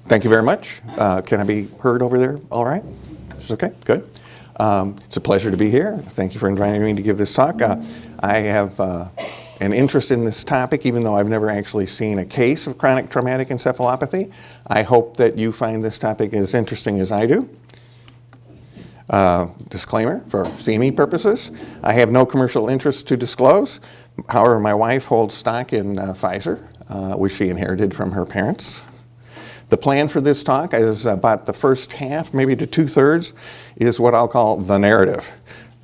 Thank you very much. Can I be heard over there? All right? Is this okay? Good. It's a pleasure to be here. Thank you for inviting me to give this talk. I have an interest in this topic, even though I've never actually seen a case of chronic traumatic encephalopathy. I hope that you find this topic as interesting as I do. Disclaimer for CME purposes. I have no commercial interest to disclose. However, my wife holds stock in Pfizer, which she inherited from her parents. The plan for this talk is about the first half, maybe to 2/3, is what I'll call the narrative.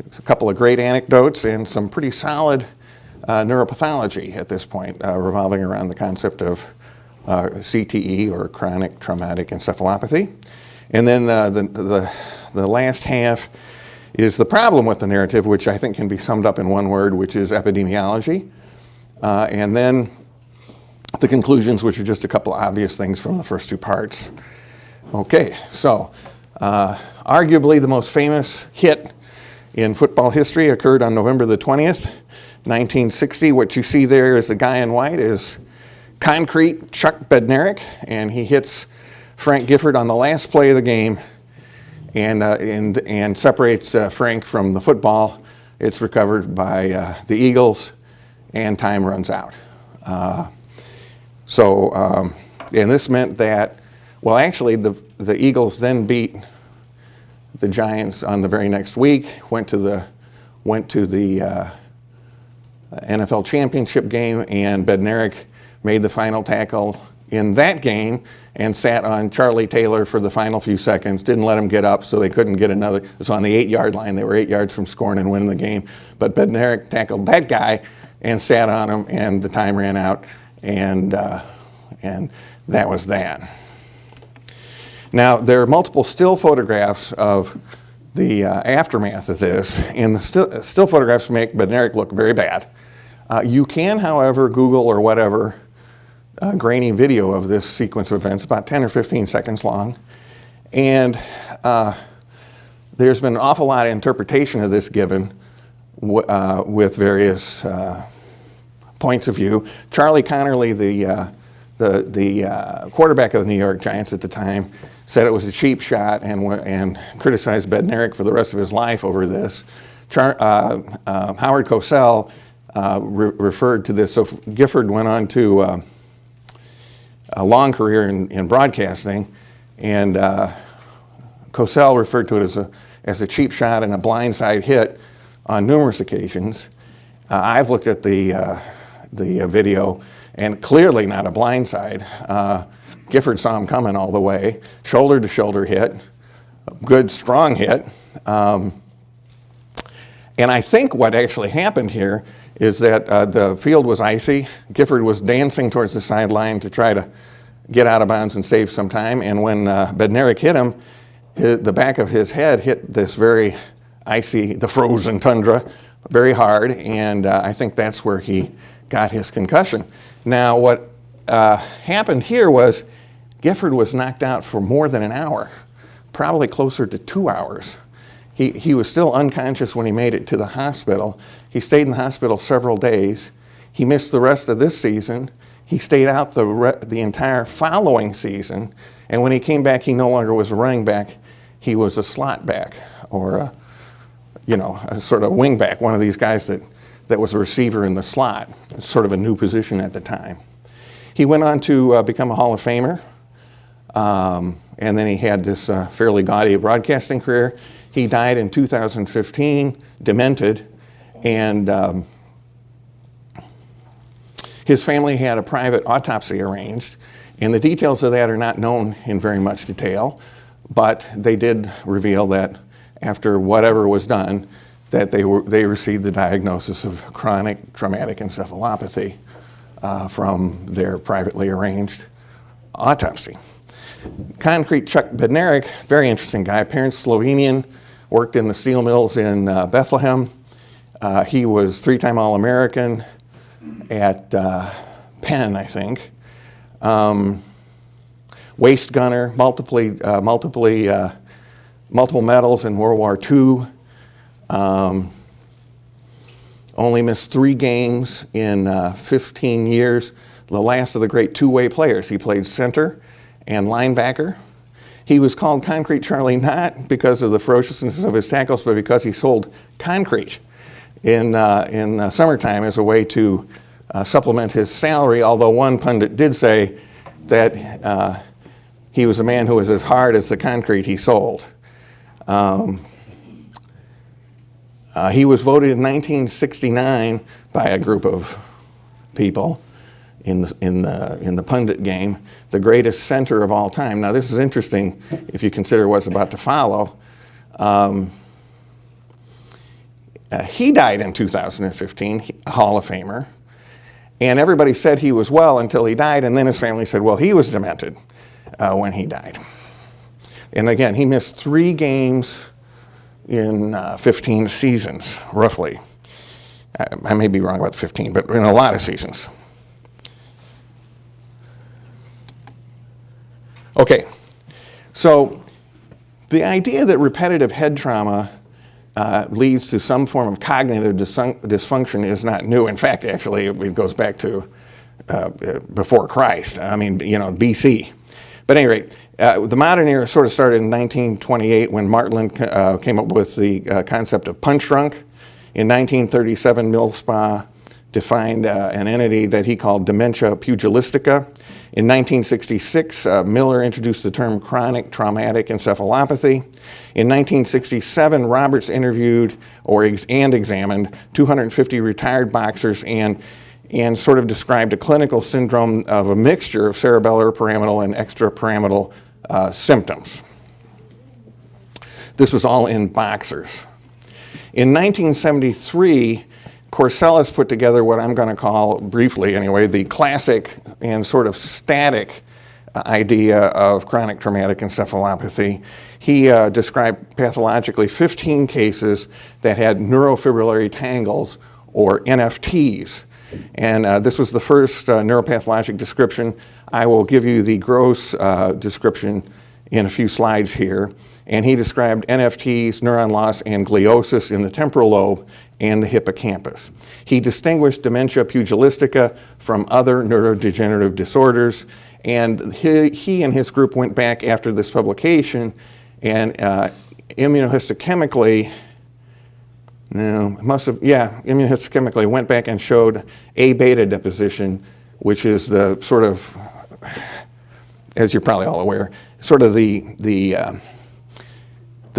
It's a couple of great anecdotes and some pretty solid neuropathology at this point, revolving around the concept of CTE, or chronic traumatic encephalopathy. And then the last half is the problem with the narrative, which I think can be summed up in one word, which is epidemiology. And then the conclusions, which are just a couple of obvious things from the first two parts. Okay, so arguably the most famous hit in football history occurred on November the 20th, 1960. What you see there is the guy in white is concrete Chuck Bednarik, and he hits Frank Gifford on the last play of the game and separates Frank from the football. It's recovered by the Eagles, and time runs out. And this meant that, well, actually, the Eagles then beat the Giants on the very next week, went to the NFL championship game, and Bednarik made the final tackle in that game and sat on Charlie Taylor for the final few seconds, didn't let him get up so they couldn't get another. It was on the 8-yard line. They were 8 yards from scoring and winning the game. But Bednarik tackled that guy and sat on him, and the time ran out. And that was that. Now, there are multiple still photographs of the aftermath of this, and the still photographs make Bednarik look very bad. You can, however, Google or whatever, grainy video of this sequence of events, about 10 or 15 seconds long. And there's been an awful lot of interpretation of this given with various points of view. Charlie Connerly, the quarterback of the New York Giants at the time, said it was a cheap shot and criticized Bednarik for the rest of his life over this. Howard Cosell referred to this. So Gifford went on to a long career in broadcasting, and Cosell referred to it as a cheap shot and a blindside hit on numerous occasions. I've looked at the video, and clearly not a blindside. Gifford saw him coming all the way. Shoulder-to-shoulder hit, good, strong hit. And I think what actually happened here is that the field was icy. Gifford was dancing towards the sideline to try to get out of bounds and save some time. And when Bednarik hit him, the back of his head hit this very icy, the frozen tundra, very hard. And I think that's where he got his concussion. Now, what happened here was Gifford was knocked out for more than an hour, probably closer to 2 hours. He was still unconscious when he made it to the hospital. He stayed in the hospital several days. He missed the rest of this season. He stayed out the entire following season. And when he came back, he no longer was a running back. He was a slot back, or a sort of wing back, one of these guys that was a receiver in the slot, sort of a new position at the time. He went on to become a Hall of Famer, and then he had this fairly gaudy broadcasting career. He died in 2015, demented, and his family had a private autopsy arranged, and the details of that are not known in very much detail, but they did reveal that after whatever was done, that they received the diagnosis of chronic traumatic encephalopathy from their privately arranged autopsy. Concrete Chuck Bednarik, very interesting guy. Parents Slovenian, worked in the steel mills in Bethlehem. He was 3-time All-American at Penn, I think. Waist gunner, multiple medals in World War II. Only missed 3 games in 15 years. The last of the great two-way players. He played center and linebacker. He was called Concrete Charlie not because of the ferociousness of his tackles, but because he sold concrete in summertime as a way to supplement his salary, although one pundit did say that he was a man who was as hard as the concrete he sold. He was voted in 1969 by a group of people in the pundit game the greatest center of all time. Now this is interesting if you consider what's about to follow. He died in 2015, a Hall of Famer, and everybody said he was well until he died, and then his family said, well, he was demented when he died. And again, he missed 3 games in 15 seasons, roughly. I may be wrong about 15, but in a lot of seasons. Okay, so the idea that repetitive head trauma leads to some form of cognitive dysfunction is not new. In fact, actually, it goes back to before Christ. I mean, BC. But at any rate, the modern era sort of started in 1928 when Martland came up with the concept of punch drunk. In 1937, Millspaugh defined an entity that he called dementia pugilistica. In 1966, Miller introduced the term chronic traumatic encephalopathy. In 1967, Roberts interviewed and examined 250 retired boxers and sort of described a clinical syndrome of a mixture of cerebellar, pyramidal, and extrapyramidal symptoms. This was all in boxers. In 1973, Corsellis put together what I'm going to call, briefly anyway, the classic and sort of static idea of chronic traumatic encephalopathy. He described pathologically 15 cases that had neurofibrillary tangles, or NFTs. And this was the first neuropathologic description. I will give you the gross description in a few slides here. And he described NFTs, neuron loss, and gliosis in the temporal lobe and the hippocampus. He distinguished dementia pugilistica from other neurodegenerative disorders, and he and his group went back after this publication and immunohistochemically went back and showed A beta deposition, which is the sort of, as you're probably all aware, sort of the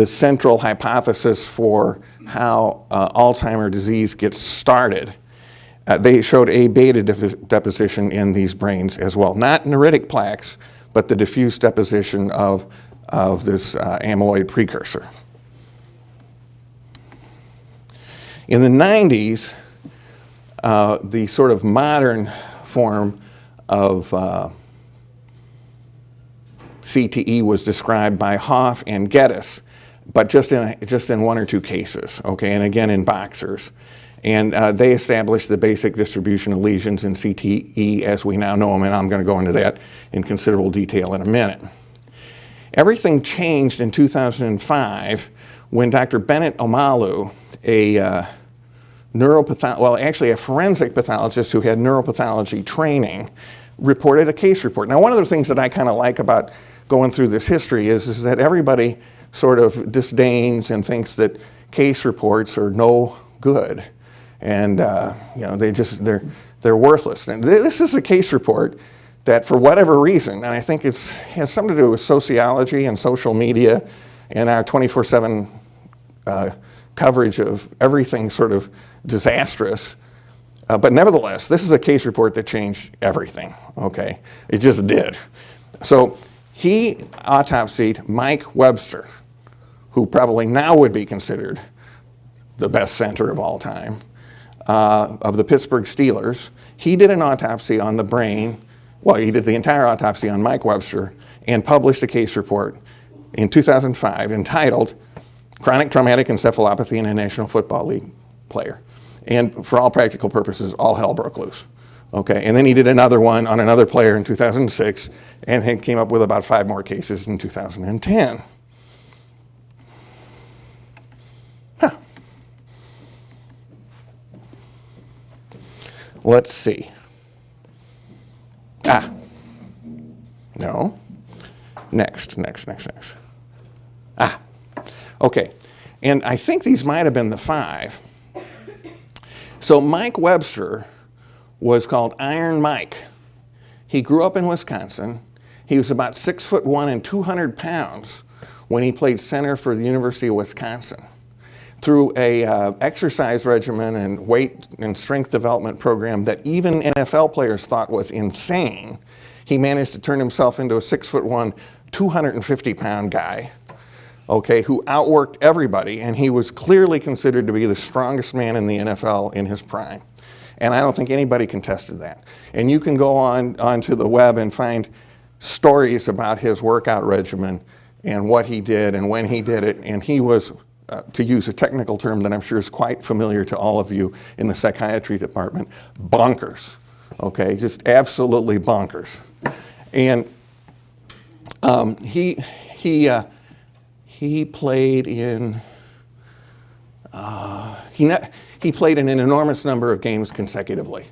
central hypothesis for how Alzheimer's disease gets started. They showed A beta deposition in these brains as well. Not neuritic plaques, but the diffuse deposition of this amyloid precursor. In the 90s, the sort of modern form of CTE was described by Hoff and Geddes, but just in 1 or 2 cases, okay, and again in boxers. And they established the basic distribution of lesions in CTE as we now know them, and I'm going to go into that in considerable detail in a minute. Everything changed in 2005 when Dr. Bennet Omalu, a forensic pathologist who had neuropathology training, reported a case report. Now, one of the things that I kind of like about going through this history is that everybody sort of disdains and thinks that case reports are no good, and they're worthless. And this is a case report that, for whatever reason, and I think it has something to do with sociology and social media and our 24/7 coverage of everything sort of disastrous. But nevertheless, this is a case report that changed everything, okay? It just did. So he autopsied Mike Webster, who probably now would be considered the best center of all time, of the Pittsburgh Steelers. He did an autopsy on the brain. Well, he did the entire autopsy on Mike Webster and published a case report in 2005 entitled Chronic Traumatic Encephalopathy in a National Football League Player. And for all practical purposes, all hell broke loose. Okay, and then he did another one on another player in 2006, and he came up with about 5 more cases in 2010. Huh. Let's see. No. Next. Okay. And I think these might have been the 5. So Mike Webster was called Iron Mike. He grew up in Wisconsin. He was about 6'1" and 200 pounds when he played center for the University of Wisconsin. Through a exercise regimen and weight and strength development program that even NFL players thought was insane, he managed to turn himself into a 6'1", 250-pound guy, okay, who outworked everybody, and he was clearly considered to be the strongest man in the NFL in his prime. And I don't think anybody contested that. And you can go onto the web and find stories about his workout regimen and what he did and when he did it. And he was, to use a technical term that I'm sure is quite familiar to all of you in the psychiatry department, bonkers. Okay, just absolutely bonkers. And he played in he played in an enormous number of games consecutively.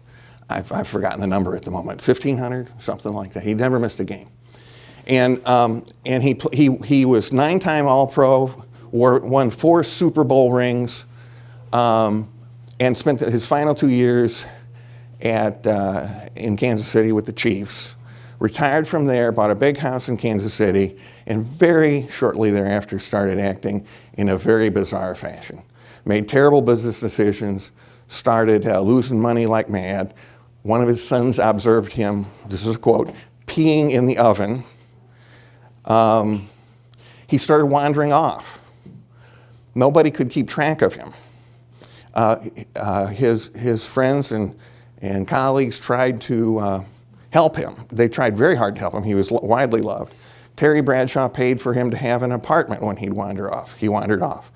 I've forgotten the number at the moment, 1,500, something like that. He never missed a game. And he was 9-time All-Pro, won 4 Super Bowl rings, and spent his final 2 years in Kansas City with the Chiefs. Retired from there, bought a big house in Kansas City, and very shortly thereafter started acting in a very bizarre fashion. Made terrible business decisions, started losing money like mad. One of his sons observed him, this is a quote, peeing in the oven. He started wandering off. Nobody could keep track of him. His friends and colleagues tried to help him. They tried very hard to help him. He was widely loved. Terry Bradshaw paid for him to have an apartment when he'd wander off. He wandered off.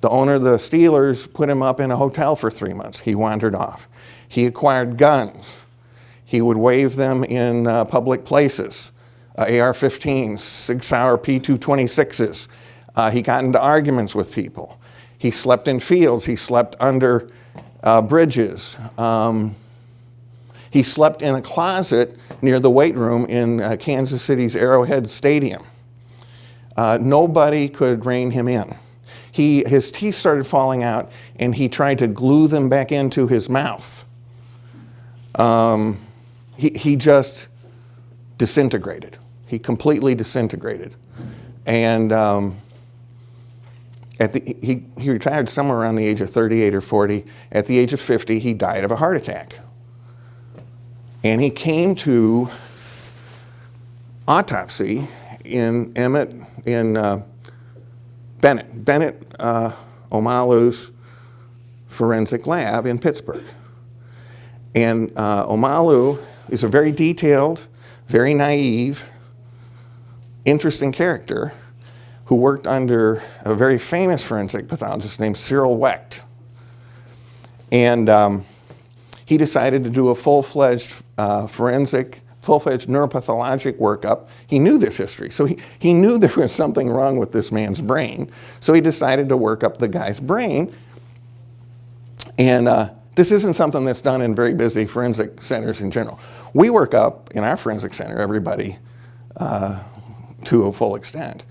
The owner of the Steelers put him up in a hotel for 3 months. He wandered off. He acquired guns. He would wave them in public places, AR-15s, Sig Sauer P226s. He got into arguments with people. He slept in fields. He slept under bridges. He slept in a closet near the weight room in Kansas City's Arrowhead Stadium. Nobody could rein him in. His teeth started falling out, and he tried to glue them back into his mouth. He just disintegrated. He completely disintegrated. And he retired somewhere around the age of 38 or 40. At the age of 50, he died of a heart attack. And he came to autopsy in Bennet Omalu's forensic lab in Pittsburgh. And Omalu is a very detailed, very naive, interesting character who worked under a very famous forensic pathologist named Cyril Wecht. And he decided to do a full-fledged full-fledged neuropathologic workup. He knew this history, so he knew there was something wrong with this man's brain. So he decided to work up the guy's brain. And this isn't something that's done in very busy forensic centers in general. We work up in our forensic center everybody to a full extent.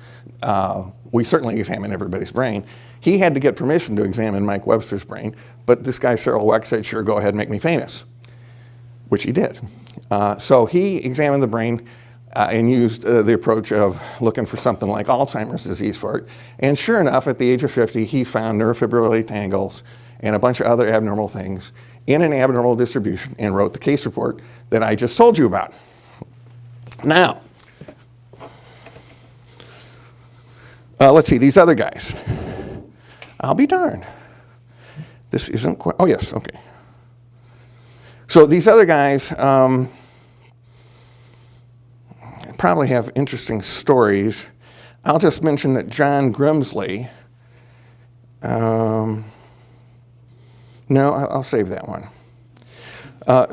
We certainly examine everybody's brain. He had to get permission to examine Mike Webster's brain, but this guy Cyril Wecht said, sure, go ahead and make me famous, which he did. So he examined the brain and used the approach of looking for something like Alzheimer's disease for it. And sure enough, at the age of 50, he found neurofibrillary tangles and a bunch of other abnormal things in an abnormal distribution and wrote the case report that I just told you about. Now, let's see, these other guys. I'll be darned. This isn't quite, oh yes, okay. So these other guys probably have interesting stories. I'll just mention that John Grimsley, no, I'll save that one.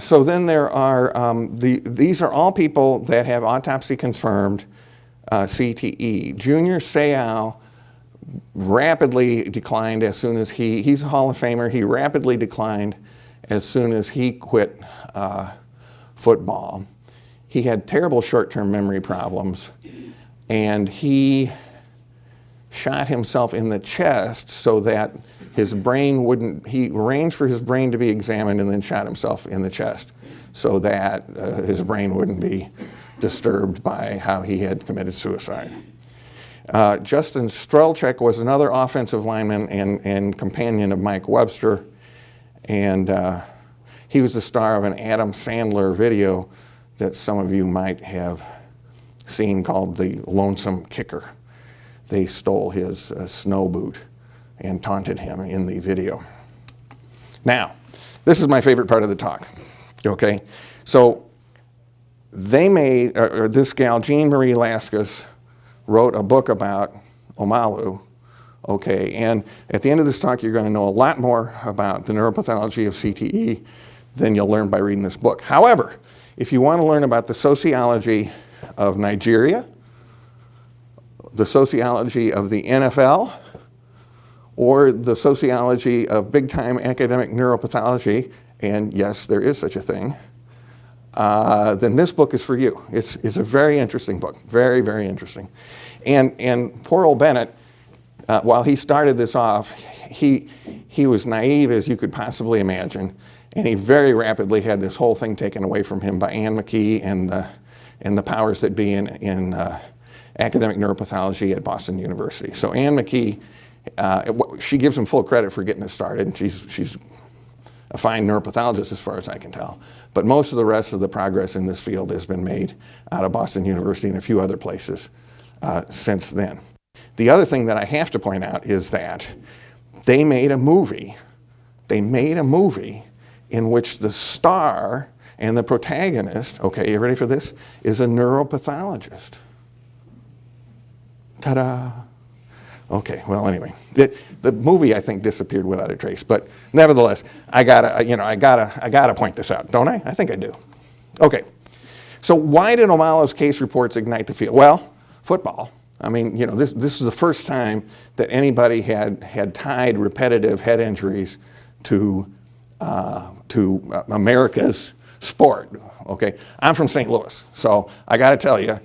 So then there are, these are all people that have autopsy confirmed CTE. Junior Seau rapidly declined as soon as he's a Hall of Famer, he rapidly declined as soon as he quit football. He had terrible short-term memory problems, and he shot himself in the chest so that his brain wouldn't, he arranged for his brain to be examined and then shot himself in the chest so that his brain wouldn't be disturbed by how he had committed suicide. Justin Strelchek was another offensive lineman and companion of Mike Webster, and he was the star of an Adam Sandler video that some of you might have seen called The Lonesome Kicker. They stole his snow boot and taunted him in the video. Now, this is my favorite part of the talk, okay? So they made, this gal, Jean Marie Laskus, wrote a book about Omalu, okay? And at the end of this talk, you're going to know a lot more about the neuropathology of CTE than you'll learn by reading this book. However, if you want to learn about the sociology of Nigeria, the sociology of the NFL, or the sociology of big-time academic neuropathology, and yes, there is such a thing, then this book is for you. It's a very interesting book, very, very interesting. And poor old Bennet, while he started this off, he was naive as you could possibly imagine, and he very rapidly had this whole thing taken away from him by Anne McKee and the powers that be in academic neuropathology at Boston University. So Anne McKee, she gives him full credit for getting it started. She's a fine neuropathologist as far as I can tell. But most of the rest of the progress in this field has been made out of Boston University and a few other places since then. The other thing that I have to point out is that they made a movie in which the star and the protagonist, okay, you ready for this, is a neuropathologist. Ta-da! Okay, well, anyway, the movie I think disappeared without a trace, but nevertheless, I gotta point this out, don't I? I think I do. Okay, so why did Omalu's case reports ignite the field? Well, football. I mean, this is the first time that anybody had tied repetitive head injuries to America's sport. Okay, I'm from St. Louis, so I got to tell you,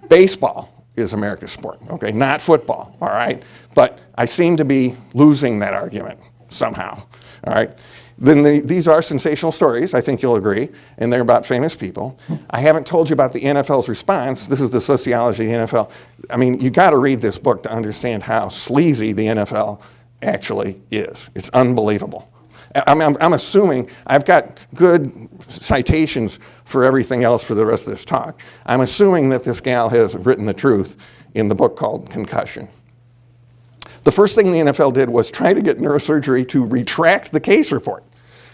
baseball is America's sport, okay? Not football, all right? But I seem to be losing that argument somehow, all right? Then these are sensational stories, I think you'll agree, and they're about famous people. I haven't told you about the NFL's response. This is the sociology of the NFL. I mean, you got to read this book to understand how sleazy the NFL actually is. It's unbelievable. I'm assuming, I've got good citations for everything else for the rest of this talk. I'm assuming that this gal has written the truth in the book called Concussion. The first thing the NFL did was try to get neurosurgery to retract the case report.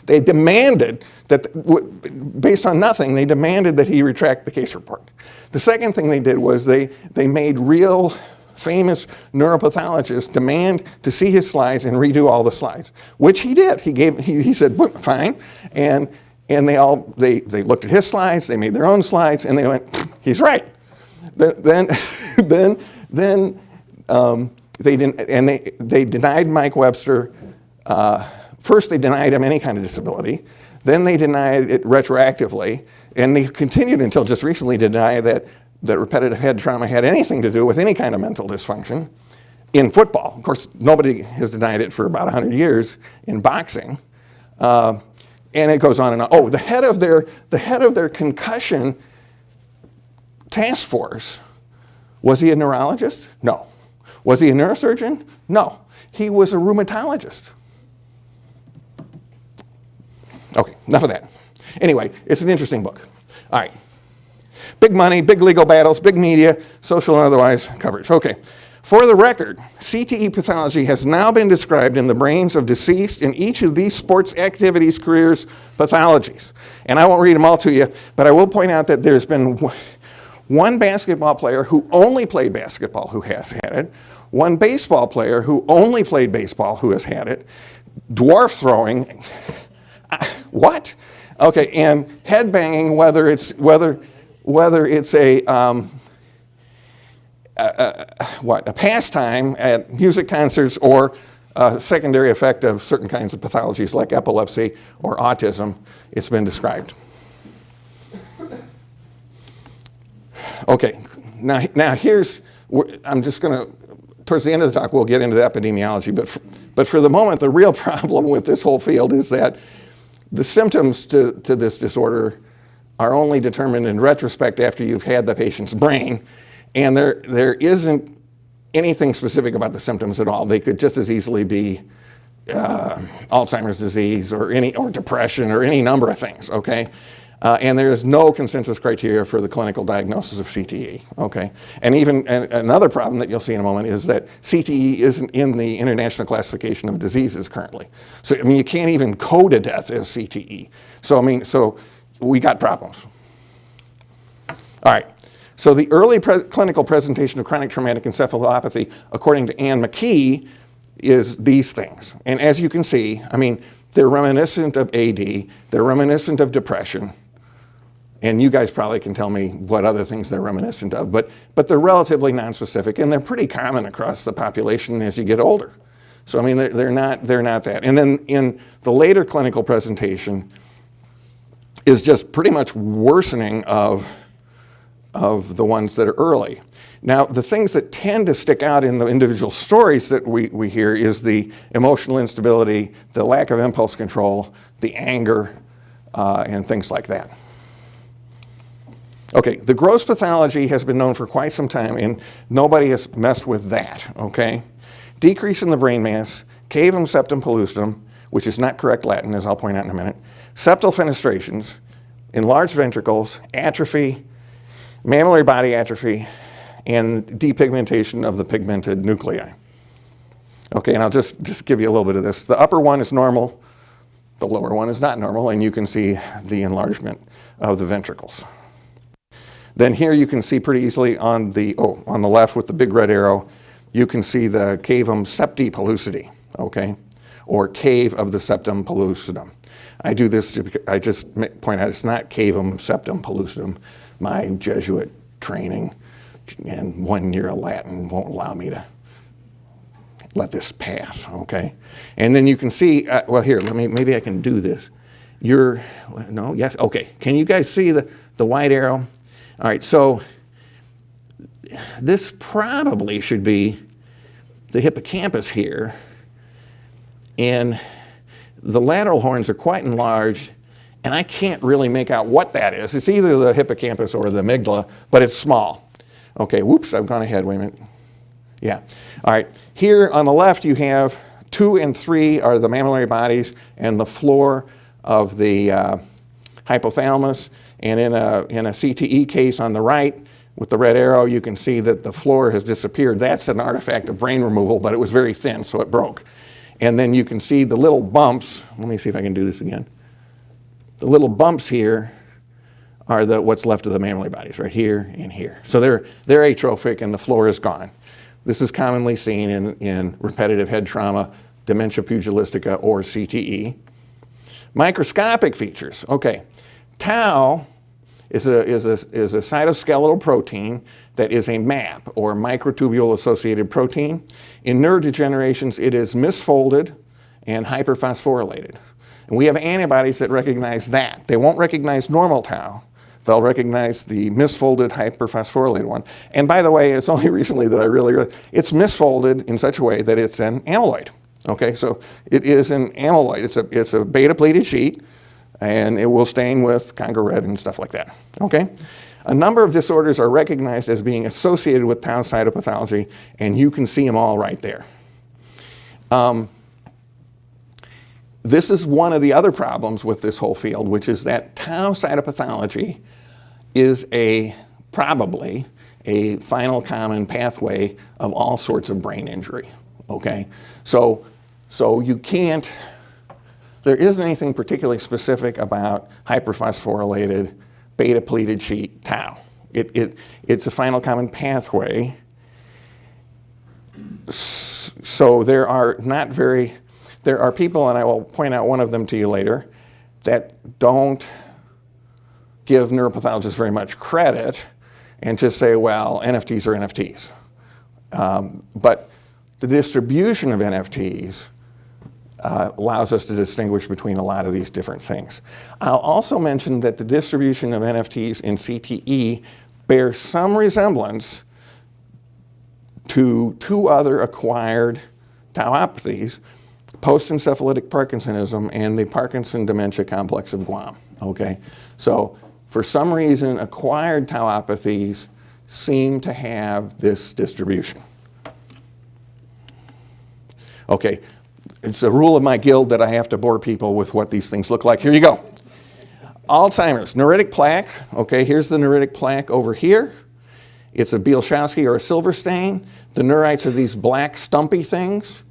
They demanded that, based on nothing, they demanded that he retract the case report. The second thing they did was they made real famous neuropathologists demand to see his slides and redo all the slides, which he did. He said, fine, and they looked at his slides, they made their own slides, and they went, he's right. Then they denied Mike Webster. First, they denied him any kind of disability. Then they denied it retroactively, and they continued until just recently to deny that repetitive head trauma had anything to do with any kind of mental dysfunction in football. Of course, nobody has denied it for about 100 years in boxing. And it goes on and on. Oh, the head of their concussion task force, was he a neurologist? No. Was he a neurosurgeon? No. He was a rheumatologist. Okay, enough of that. Anyway, it's an interesting book. All right. Big money, big legal battles, big media, social and otherwise coverage. Okay. For the record, CTE pathology has now been described in the brains of deceased in each of these sports activities, careers, pathologies. And I won't read them all to you, but I will point out that there's been one basketball player who only played basketball who has had it, one baseball player who only played baseball who has had it, dwarf throwing, what? Okay, and head banging, whether it's a pastime at music concerts or a secondary effect of certain kinds of pathologies like epilepsy or autism, it's been described. Okay, Now here's, I'm just going to, towards the end of the talk, we'll get into the epidemiology, but for the moment, the real problem with this whole field is that the symptoms to this disorder are only determined in retrospect after you've had the patient's brain, and there isn't anything specific about the symptoms at all. They could just as easily be Alzheimer's disease or depression or any number of things, okay? And there is no consensus criteria for the clinical diagnosis of CTE, okay? And even another problem that you'll see in a moment is that CTE isn't in the International Classification of Diseases currently. So, I mean, you can't even code a death as CTE. So, I mean, so we got problems. All right. So the early clinical presentation of chronic traumatic encephalopathy, according to Anne McKee, is these things. And as you can see, I mean, they're reminiscent of AD, they're reminiscent of depression, and you guys probably can tell me what other things they're reminiscent of, but they're relatively nonspecific, and they're pretty common across the population as you get older. So I mean, they're not that. And then in the later clinical presentation is just pretty much worsening of the ones that are early. Now, the things that tend to stick out in the individual stories that we hear is the emotional instability, the lack of impulse control, the anger, and things like that. Okay, the gross pathology has been known for quite some time, and nobody has messed with that, okay? Decrease in the brain mass, cavum septum pellucidum, which is not correct Latin, as I'll point out in a minute, septal fenestrations, enlarged ventricles, atrophy, mammillary body atrophy, and depigmentation of the pigmented nuclei. Okay, and I'll just give you a little bit of this. The upper one is normal, the lower one is not normal, and you can see the enlargement of the ventricles. Then here you can see pretty easily on the left with the big red arrow, you can see the cavum septi pellucidi, okay, or cave of the septum pellucidum. I do this, I just point out it's not cavum septum pellucidum. My Jesuit training and 1 year of Latin won't allow me to let this pass, okay? And then you can see, well here, maybe I can do this. Yes, okay. Can you guys see the white arrow? All right, so this probably should be the hippocampus here, and the lateral horns are quite enlarged, and I can't really make out what that is. It's either the hippocampus or the amygdala, but it's small. Okay, whoops, I've gone ahead, wait a minute. Yeah, all right. Here on the left you have 2 and 3 are the mammillary bodies and the floor of the hypothalamus. And in a CTE case on the right with the red arrow, you can see that the floor has disappeared. That's an artifact of brain removal, but it was very thin, so it broke. And then you can see the little bumps. Let me see if I can do this again. The little bumps here are what's left of the mammillary bodies, right here and here. So they're atrophic and the floor is gone. This is commonly seen in repetitive head trauma, dementia pugilistica, or CTE. Microscopic features, okay. Tau is a cytoskeletal protein that is a MAP, or microtubule associated protein. In neurodegenerations, it is misfolded and hyperphosphorylated. And we have antibodies that recognize that. They won't recognize normal tau. They'll recognize the misfolded hyperphosphorylated one. And by the way, it's only recently that I really it's misfolded in such a way that it's an amyloid. Okay, so it is an amyloid. It's a beta-pleated sheet, and it will stain with Congo red and stuff like that, okay? A number of disorders are recognized as being associated with tau cytopathology, and you can see them all right there. This is one of the other problems with this whole field, which is that tau cytopathology is probably a final common pathway of all sorts of brain injury, okay? So you can't, there isn't anything particularly specific about hyperphosphorylated beta-pleated sheet tau. It's a final common pathway. So there are people, and I will point out one of them to you later, that don't give neuropathologists very much credit and just say, well, NFTs are NFTs. But the distribution of NFTs allows us to distinguish between a lot of these different things. I'll also mention that the distribution of NFTs in CTE bear some resemblance to two other acquired tauopathies, post-encephalitic Parkinsonism and the Parkinson dementia complex of Guam, okay? So for some reason, acquired tauopathies seem to have this distribution. Okay, it's a rule of my guild that I have to bore people with what these things look like. Here you go. Alzheimer's, neuritic plaque. Okay, here's the neuritic plaque over here. It's a Bielschowski or a silver stain. The neurites are these black stumpy things.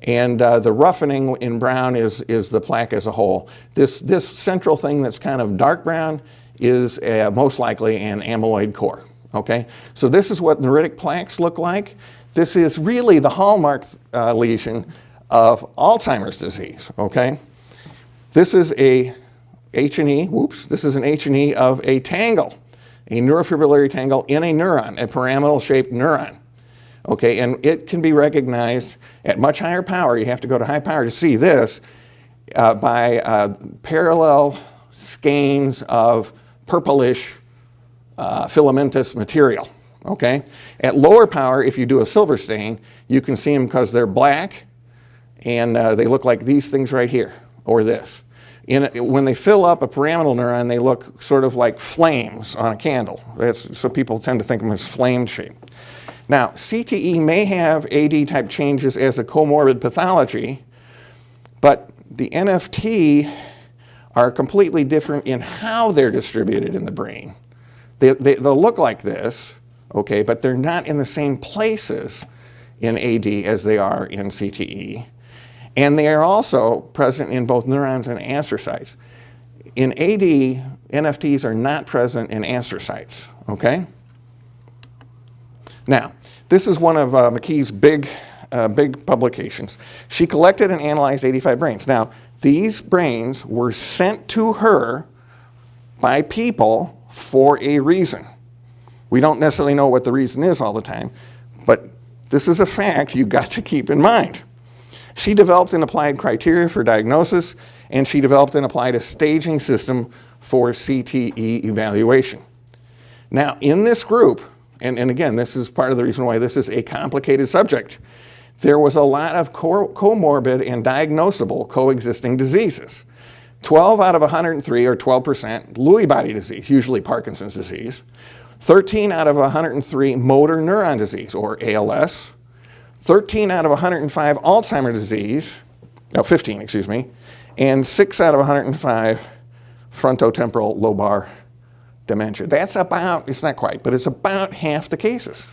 And the roughening in brown is the plaque as a whole. This central thing that's kind of dark brown is most likely an amyloid core. Okay, so this is what neuritic plaques look like. This is really the hallmark lesion of Alzheimer's disease, okay? This is a H&E, this is an H&E of a tangle, a neurofibrillary tangle in a neuron, a pyramidal-shaped neuron, okay? And it can be recognized at much higher power. You have to go to high power to see this by parallel skeins of purplish filamentous material. Okay? At lower power, if you do a silver stain, you can see them because they're black and they look like these things right here, or this. When they fill up a pyramidal neuron, they look sort of like flames on a candle. So people tend to think of them as flame shaped. Now, CTE may have AD type changes as a comorbid pathology, but the NFT are completely different in how they're distributed in the brain. They'll look like this, okay, but they're not in the same places in AD as they are in CTE. And they are also present in both neurons and astrocytes. In AD, NFTs are not present in astrocytes, okay? Now, this is one of McKee's big publications. She collected and analyzed 85 brains. Now, these brains were sent to her by people for a reason. We don't necessarily know what the reason is all the time, but this is a fact you've got to keep in mind. She developed and applied criteria for diagnosis, and she developed and applied a staging system for CTE evaluation. Now, in this group, and again, this is part of the reason why this is a complicated subject, there was a lot of comorbid and diagnosable coexisting diseases. 12 out of 103, or 12%, Lewy body disease, usually Parkinson's disease. 13 out of 103, motor neuron disease, or ALS. 13 out of 105, Alzheimer's disease, 15, excuse me. And 6 out of 105, frontotemporal lobar dementia. That's about, it's not quite, but it's about half the cases.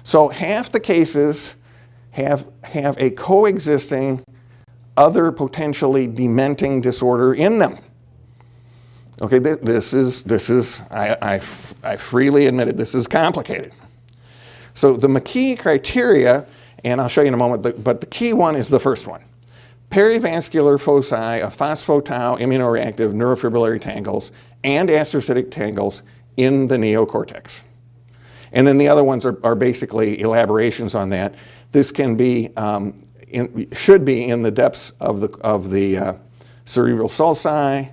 So half the cases have a coexisting other potentially dementing disorder in them. Okay, this is I freely admit it, this is complicated. So the McKee criteria, and I'll show you in a moment, but the key one is the first one. Perivascular foci of phosphotau immunoreactive neurofibrillary tangles and astrocytic tangles in the neocortex. And then the other ones are basically elaborations on that. This can be, should be in the depths of the cerebral sulci.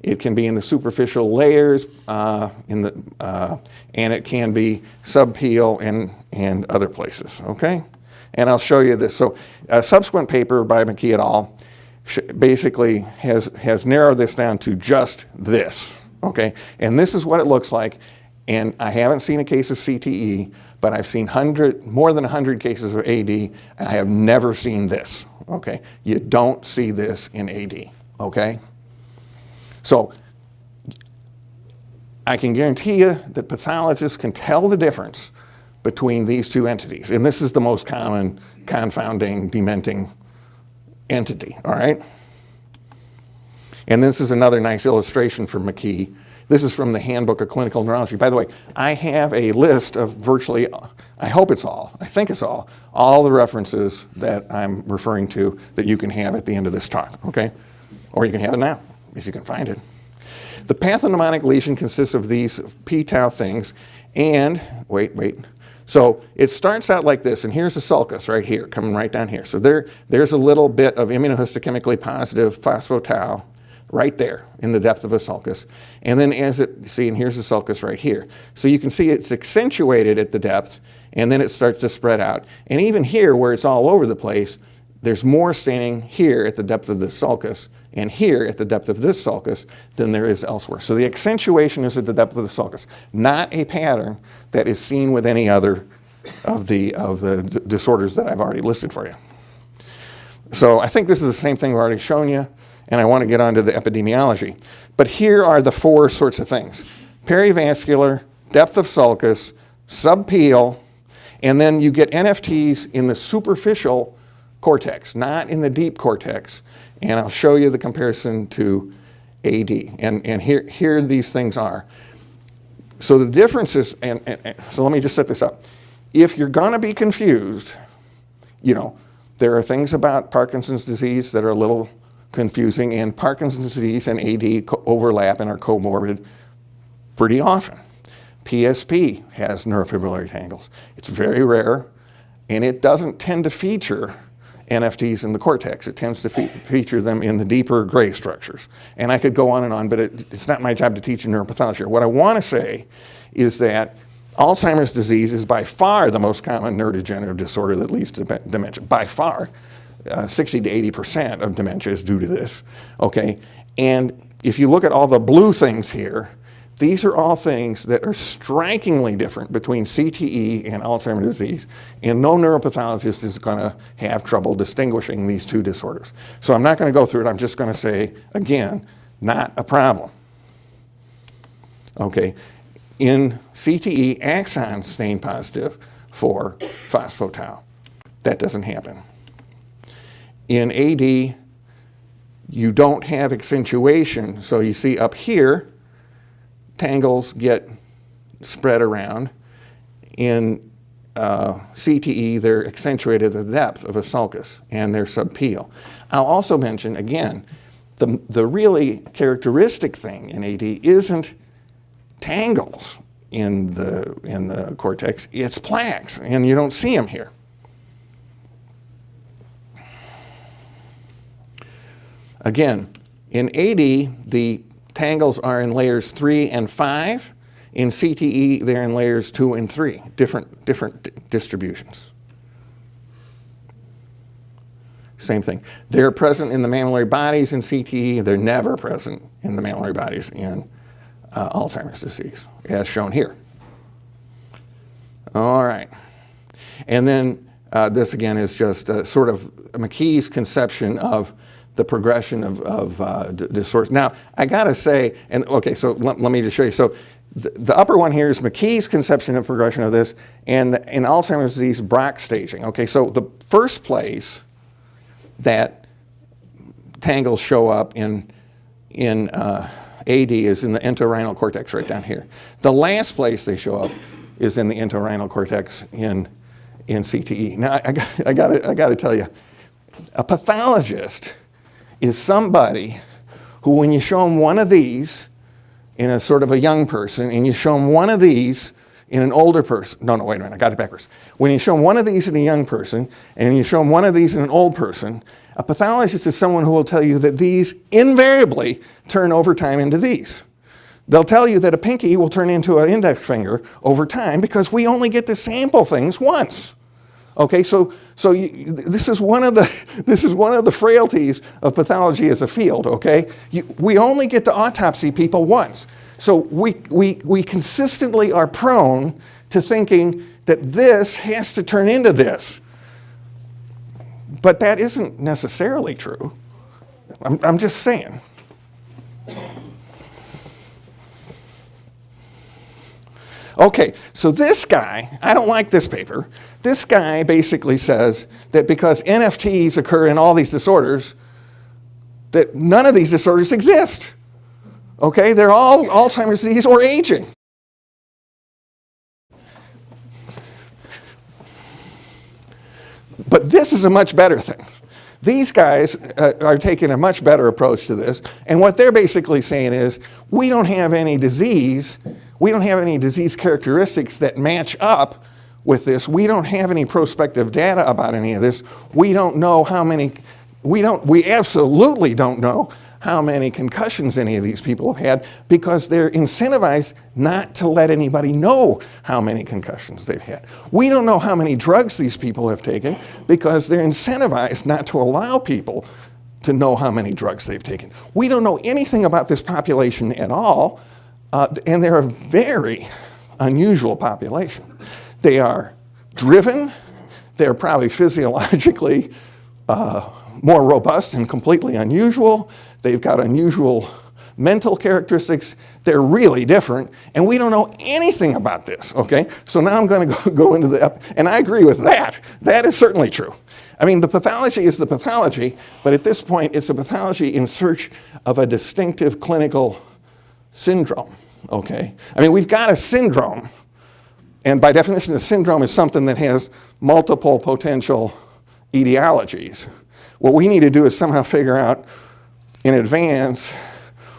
It can be in the superficial layers, and it can be subpial and other places, okay? And I'll show you this. So a subsequent paper by McKee et al. Basically has narrowed this down to just this, okay? And this is what it looks like. And I haven't seen a case of CTE, but I've seen more than 100 cases of AD, and I have never seen this, okay? You don't see this in AD, okay? So I can guarantee you that pathologists can tell the difference between these two entities. And this is the most common confounding, dementing entity, all right? And this is another nice illustration from McKee. This is from the Handbook of Clinical Neurology. By the way, I have a list of virtually, I hope it's all, I think it's all the references that I'm referring to that you can have at the end of this talk, okay? Or you can have it now, if you can find it. The pathognomonic lesion consists of these p-tau things, and, wait. So it starts out like this, and here's the sulcus right here, coming right down here. So there's a little bit of immunohistochemically positive phosphotau right there in the depth of a sulcus. And then and here's the sulcus right here. So you can see it's accentuated at the depth, and then it starts to spread out. And even here, where it's all over the place, there's more staining here at the depth of the sulcus and here at the depth of this sulcus than there is elsewhere. So the accentuation is at the depth of the sulcus, not a pattern that is seen with any other of the disorders that I've already listed for you. So I think this is the same thing we've already shown you, and I want to get on to the epidemiology. But here are the four sorts of things: perivascular, depth of sulcus, subpial, and then you get NFTs in the superficial cortex, not in the deep cortex. And I'll show you the comparison to AD. And here these things are. So the differences, so let me just set this up. If you're going to be confused, there are things about Parkinson's disease that are a little confusing, and Parkinson's disease and AD overlap and are comorbid pretty often. PSP has neurofibrillary tangles. It's very rare, and it doesn't tend to feature NFTs in the cortex. It tends to feature them in the deeper gray structures. And I could go on and on, but it's not my job to teach you neuropathology. What I want to say is that Alzheimer's disease is by far the most common neurodegenerative disorder that leads to dementia. By far, 60 to 80% of dementia is due to this. Okay, and if you look at all the blue things here, these are all things that are strikingly different between CTE and Alzheimer's disease, and no neuropathologist is going to have trouble distinguishing these two disorders. So I'm not going to go through it. I'm just going to say, again, not a problem. Okay, in CTE, axons stain positive for phospho-tau. That doesn't happen. In AD, you don't have accentuation, so you see up here, tangles get spread around. In CTE, they're accentuated at the depth of a sulcus, and they're subpial. I'll also mention, again, the really characteristic thing in AD isn't tangles in the cortex, it's plaques, and you don't see them here. Again, in AD, the tangles are in layers 3 and 5. In CTE, they're in layers 2 and 3, different distributions. Same thing. They're present in the mammillary bodies in CTE. They're never present in the mammillary bodies in Alzheimer's disease, as shown here. All right. And then this, again, is just sort of McKee's conception of the progression of disorders. Now, I got to say, and okay, so let me just show you. So the upper one here is McKee's conception of progression of this, and in Alzheimer's disease, Braak staging. Okay, so the first place that tangles show up in AD is in the entorhinal cortex right down here. The last place they show up is in the entorhinal cortex in CTE. Now, I got to tell you, a pathologist is somebody who, when you show them one of these in a sort of a young person, and you show them one of these in an older person, no, wait a minute, I got it backwards. When you show them one of these in a young person, and you show them one of these in an old person, a pathologist is someone who will tell you that these invariably turn over time into these. They'll tell you that a pinky will turn into an index finger over time because we only get to sample things once. Okay, so this is one of the frailties of pathology as a field. Okay, we only get to autopsy people once, so we consistently are prone to thinking that this has to turn into this, but that isn't necessarily true. I'm just saying. Okay, so this guy, I don't like this paper. This guy basically says that because NFTs occur in all these disorders, that none of these disorders exist. Okay, they're all Alzheimer's disease or aging. But this is a much better thing. These guys are taking a much better approach to this, and what they're basically saying is, we don't have any disease characteristics that match up with this. We don't have any prospective data about any of this. We don't know how many, we absolutely don't know how many concussions any of these people have had because they're incentivized not to let anybody know how many concussions they've had. We don't know how many drugs these people have taken because they're incentivized not to allow people to know how many drugs they've taken. We don't know anything about this population at all, and they're a very unusual population. They are driven, they're probably physiologically more robust and completely unusual. They've got unusual mental characteristics. They're really different, and we don't know anything about this, okay? So now I'm going to go into and I agree with that. That is certainly true. I mean, the pathology is the pathology, but at this point, it's a pathology in search of a distinctive clinical syndrome, okay? I mean, we've got a syndrome, and by definition, a syndrome is something that has multiple potential etiologies. What we need to do is somehow figure out in advance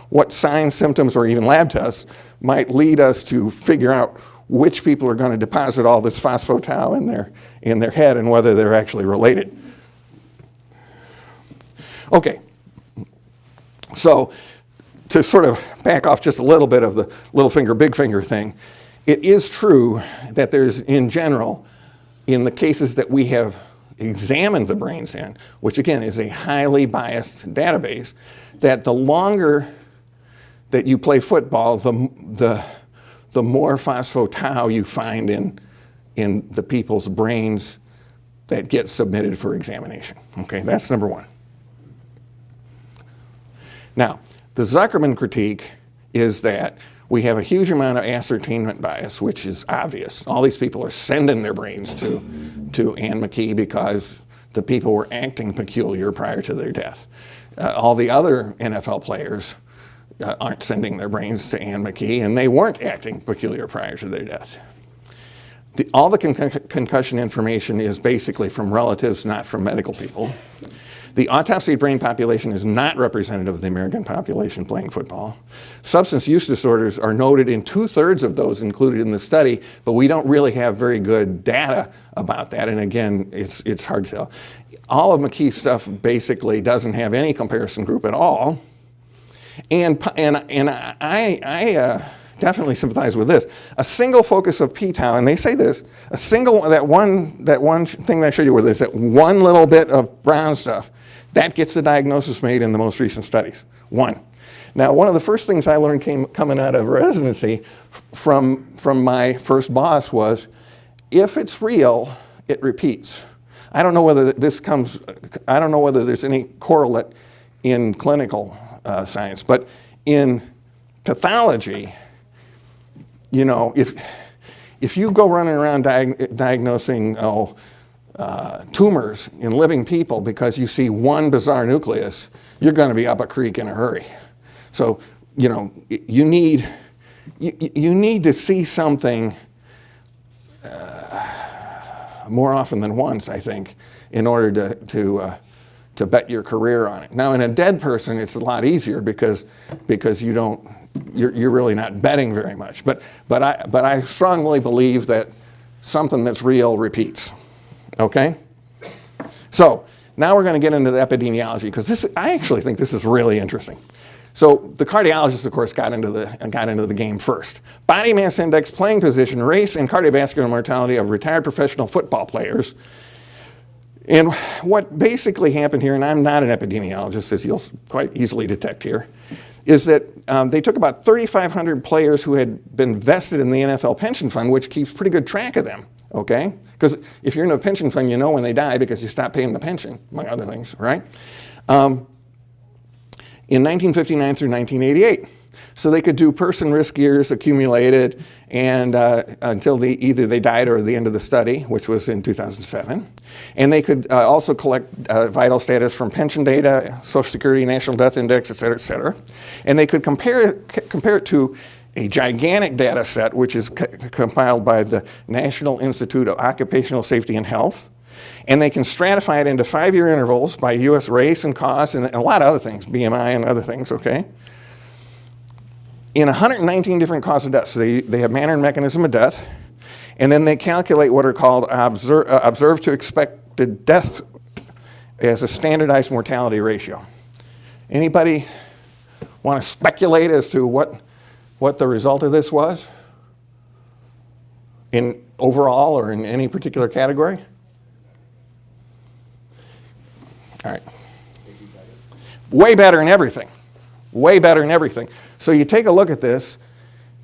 what signs, symptoms, or even lab tests might lead us to figure out which people are going to deposit all this phospho-tau in their head and whether they're actually related. Okay, so to sort of back off just a little bit of the little finger, big finger thing, it is true that there's, in general, in the cases that we have examined the brains in, which again is a highly biased database, that the longer that you play football, the more phospho-tau you find in the people's brains that get submitted for examination. Okay, that's number one. Now, the Zuckerman critique is that we have a huge amount of ascertainment bias, which is obvious. All these people are sending their brains to Anne McKee because the people were acting peculiar prior to their death. All the other NFL players aren't sending their brains to Anne McKee, and they weren't acting peculiar prior to their death. All the concussion information is basically from relatives, not from medical people. The autopsied brain population is not representative of the American population playing football. Substance use disorders are noted in 2/3 of those included in the study, but we don't really have very good data about that. And again, it's hard to tell. All of McKee's stuff basically doesn't have any comparison group at all. And I definitely sympathize with this. A single focus of p-tau, and they say this, that one thing that I showed you where there's that one little bit of brown stuff, that gets the diagnosis made in the most recent studies. One. Now, one of the first things I learned coming out of residency from my first boss was, if it's real, it repeats. I don't know whether there's any correlate in clinical science, but in pathology, you know, if you go running around diagnosing tumors in living people because you see one bizarre nucleus, you're going to be up a creek in a hurry. So, you know, you need to see something more often than once, I think, in order to bet your career on it. Now, in a dead person, it's a lot easier because you're really not betting very much. But I strongly believe that something that's real repeats. Okay? So now we're going to get into the epidemiology, because I actually think this is really interesting. So the cardiologists, of course, got into the game first. Body mass index, playing position, race, and cardiovascular mortality of retired professional football players. And what basically happened here, and I'm not an epidemiologist, as you'll quite easily detect here, is that they took about 3,500 players who had been vested in the NFL pension fund, which keeps pretty good track of them, okay? Because if you're in a pension fund, you know when they die because you stop paying the pension, among other things, right? In 1959 through 1988. So they could do person risk years accumulated and until either they died or the end of the study, which was in 2007. And they could also collect vital status from pension data, Social Security, National Death Index, et cetera, et cetera. And they could compare it to a gigantic data set, which is compiled by the National Institute of Occupational Safety and Health. And they can stratify it into 5-year intervals by US race and cost and a lot of other things, BMI and other things, okay? In 119 different causes of death. So they have manner and mechanism of death, and then they calculate what are called observed to expected deaths as a standardized mortality ratio. Anybody Want to speculate as to what the result of this was? In overall or in any particular category? All right. Way better in everything. Way better in everything. So you take a look at this,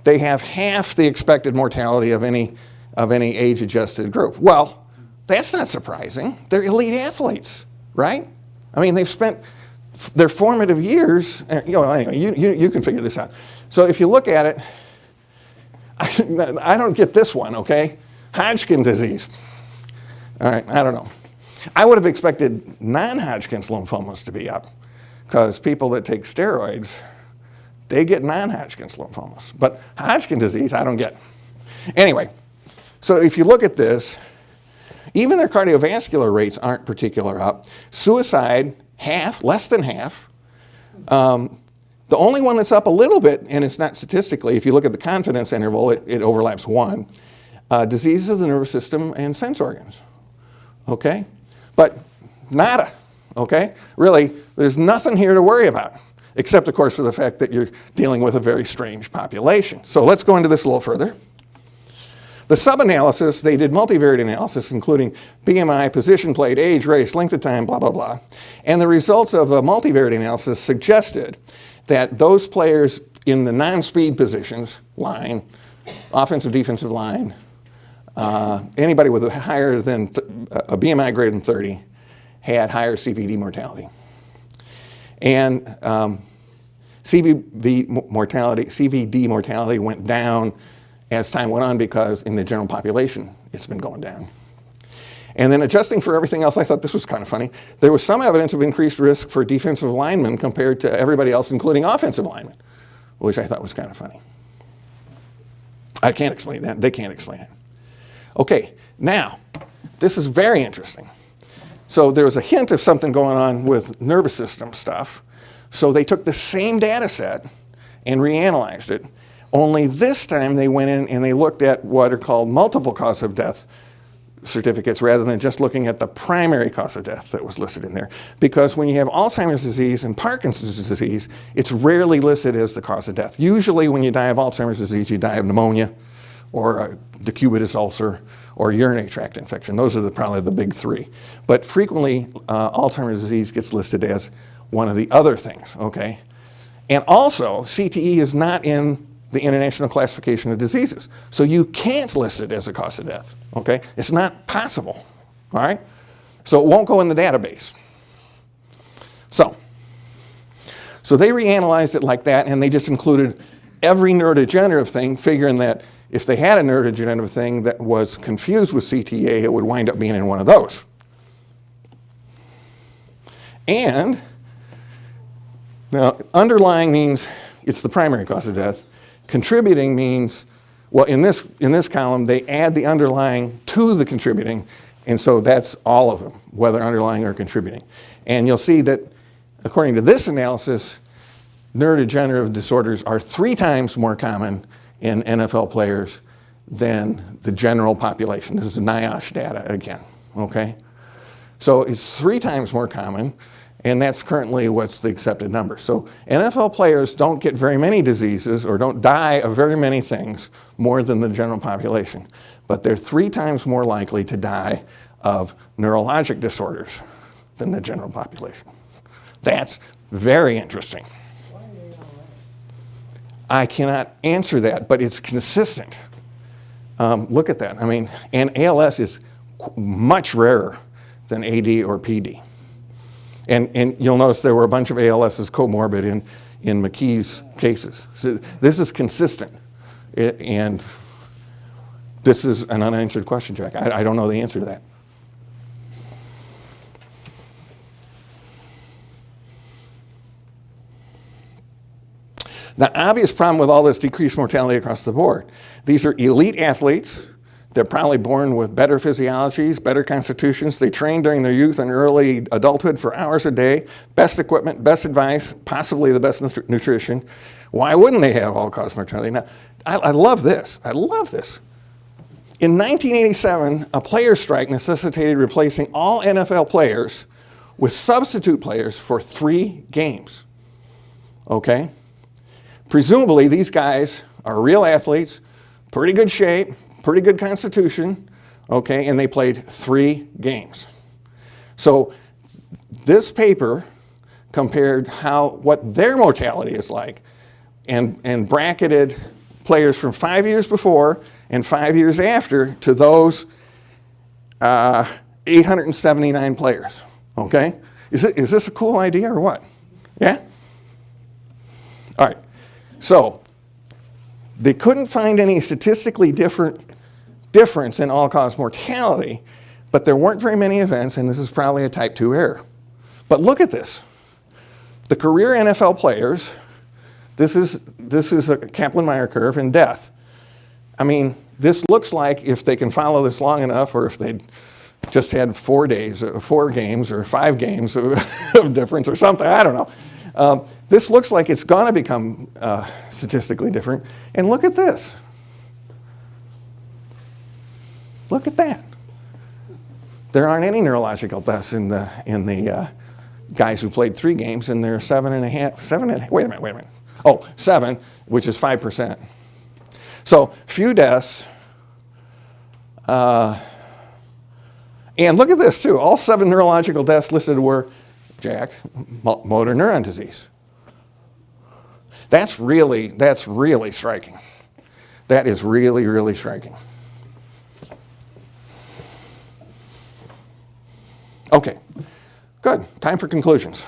they have half the expected mortality of any age-adjusted group. Well, that's not surprising. They're elite athletes, right? I mean, they've spent their formative years, anyway, you can figure this out. So if you look at it, I don't get this one, okay? Hodgkin disease. All right, I don't know. I would have expected non-Hodgkin's lymphomas to be up, because people that take steroids, they get non-Hodgkin's lymphomas. But Hodgkin disease, I don't get. Anyway, so if you look at this, even their cardiovascular rates aren't particular up. Suicide, half, less than half. The only one that's up a little bit, and it's not statistically, if you look at the confidence interval, it overlaps 1. Diseases of the nervous system and sense organs, okay? But nada, okay? Really, there's nothing here to worry about, except, of course, for the fact that you're dealing with a very strange population. So let's go into this a little further. The sub-analysis, they did multivariate analysis, including BMI, position played, age, race, length of time, blah, blah, blah. And the results of a multivariate analysis suggested that those players in the non-speed positions, line, offensive, defensive line, anybody with a higher than a BMI greater than 30 had higher CVD mortality. And CVD mortality went down as time went on because in the general population, it's been going down. And then adjusting for everything else, I thought this was kind of funny. There was some evidence of increased risk for defensive linemen compared to everybody else, including offensive linemen, which I thought was kind of funny. I can't explain that. They can't explain it. Okay, now, this is very interesting. So there was a hint of something going on with nervous system stuff. So they took the same data set and reanalyzed it. Only this time they went in and they looked at what are called multiple cause of death certificates rather than just looking at the primary cause of death that was listed in there. Because when you have Alzheimer's disease and Parkinson's disease, it's rarely listed as the cause of death. Usually when you die of Alzheimer's disease, you die of pneumonia or a decubitus ulcer or urinary tract infection. Those are probably the big 3. But frequently, Alzheimer's disease gets listed as one of the other things, okay? And also, CTE is not in the International Classification of Diseases. So you can't list it as a cause of death, okay? It's not possible, all right? So it won't go in the database. So they reanalyzed it like that, and they just included every neurodegenerative thing, figuring that if they had a neurodegenerative thing that was confused with CTA, it would wind up being in one of those. And now, underlying means it's the primary cause of death. Contributing means, well, in this column, they add the underlying to the contributing, and so that's all of them, whether underlying or contributing. And you'll see that, according to this analysis, neurodegenerative disorders are 3 times more common in NFL players than the general population. This is NIOSH data again, okay? So it's 3 times more common, and that's currently what's the accepted number. So NFL players don't get very many diseases or don't die of very many things more than the general population. But they're 3 times more likely to die of neurologic disorders than the general population. That's very interesting. I cannot answer that, but it's consistent. Look at that. I mean, and ALS is much rarer than AD or PD. And you'll notice there were a bunch of ALSs comorbid in McKee's cases. So this is consistent. And this is an unanswered question, Jack. I don't know the answer to that. The obvious problem with all this decreased mortality across the board, these are elite athletes. They're probably born with better physiologies, better constitutions. They train during their youth and early adulthood for hours a day, best equipment, best advice, possibly the best nutrition. Why wouldn't they have all-cause mortality? Now, I love this. I love this. In 1987, a player strike necessitated replacing all NFL players with substitute players for 3 games. Okay? presumably these guys are real athletes, pretty good shape, pretty good constitution, okay, and they played 3 games. So this paper compared what their mortality is like and bracketed players from 5 years before and 5 years after to those 879 players, okay? Is this a cool idea or what? Yeah? All right, so they couldn't find any statistically difference in all-cause mortality, but there weren't very many events, and this is probably a type 2 error. But look at this. The career NFL players, this is a Kaplan-Meier curve in death. I mean, this looks like if they can follow this long enough, or if they just had 4 days, 4 games, or 5 games of difference or something, I don't know. This looks like it's gonna become statistically different. And look at this. Look at that. There aren't any neurological deaths in the guys who played 3 games, and there are 7.5, wait a minute. Oh, 7, which is 5%. So few deaths. And look at this too. All 7 neurological deaths listed were, Jack, motor neuron disease. That's really striking. That is really, really striking. Okay, good. Time for conclusions.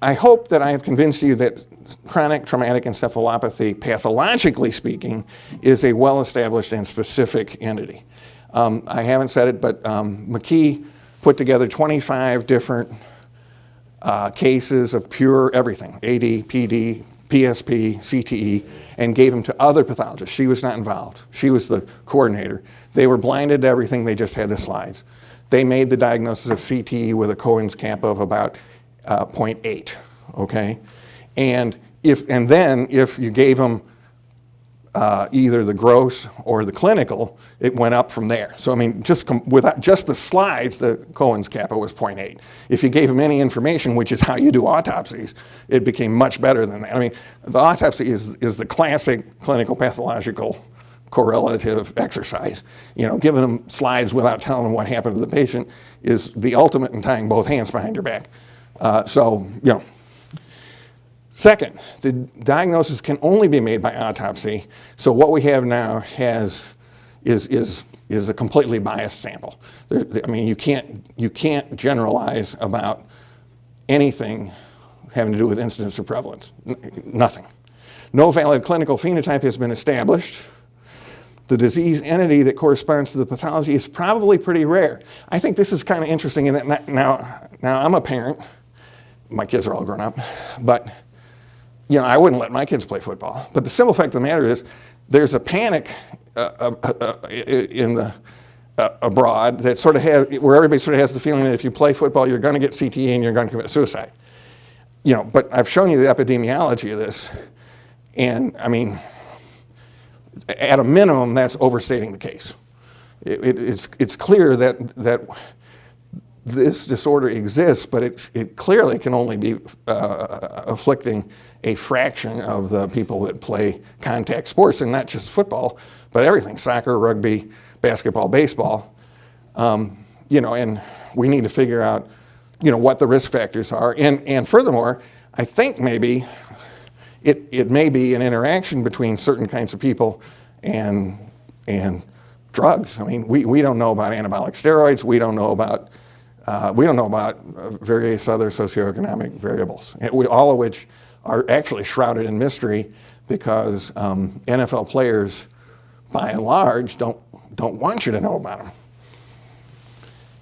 I hope that I have convinced you that chronic traumatic encephalopathy, pathologically speaking, is a well-established and specific entity. I haven't said it, but McKee put together 25 different cases of pure everything, AD, PD, PSP, CTE, and gave them to other pathologists. She was not involved. She was the coordinator. They were blinded to everything. They just had the slides. They made the diagnosis of CTE with a Cohen's kappa of about 0.8, okay? And then if you gave them either the gross or the clinical, it went up from there. So I mean, without just the slides, the Cohen's kappa was 0.8. If you gave them any information, which is how you do autopsies, it became much better than that. I mean, the autopsy is the classic clinical pathological correlative exercise. You know, giving them slides without telling them what happened to the patient is the ultimate in tying both hands behind your back. So, you know. Second, the diagnosis can only be made by autopsy. So what we have now is a completely biased sample. I mean, you can't generalize about anything having to do with incidence or prevalence. Nothing. No valid clinical phenotype has been established. The disease entity that corresponds to the pathology is probably pretty rare. I think this is kind of interesting in that now I'm a parent. My kids are all grown up, but you know, I wouldn't let my kids play football. But the simple fact of the matter is there's a panic abroad that sort of where everybody sort of has the feeling that if you play football, you're going to get CTE and you're going to commit suicide. You know, but I've shown you the epidemiology of this, and I mean, at a minimum, that's overstating the case. It's clear that this disorder exists, but it clearly can only be afflicting a fraction of the people that play contact sports, and not just football, but everything, soccer, rugby, basketball, baseball. You know, and we need to figure out, you know, what the risk factors are. And furthermore, I think maybe it may be an interaction between certain kinds of people and drugs. I mean, we don't know about anabolic steroids. We don't know about various other socioeconomic variables, all of which are actually shrouded in mystery because NFL players, by and large, don't want you to know about them.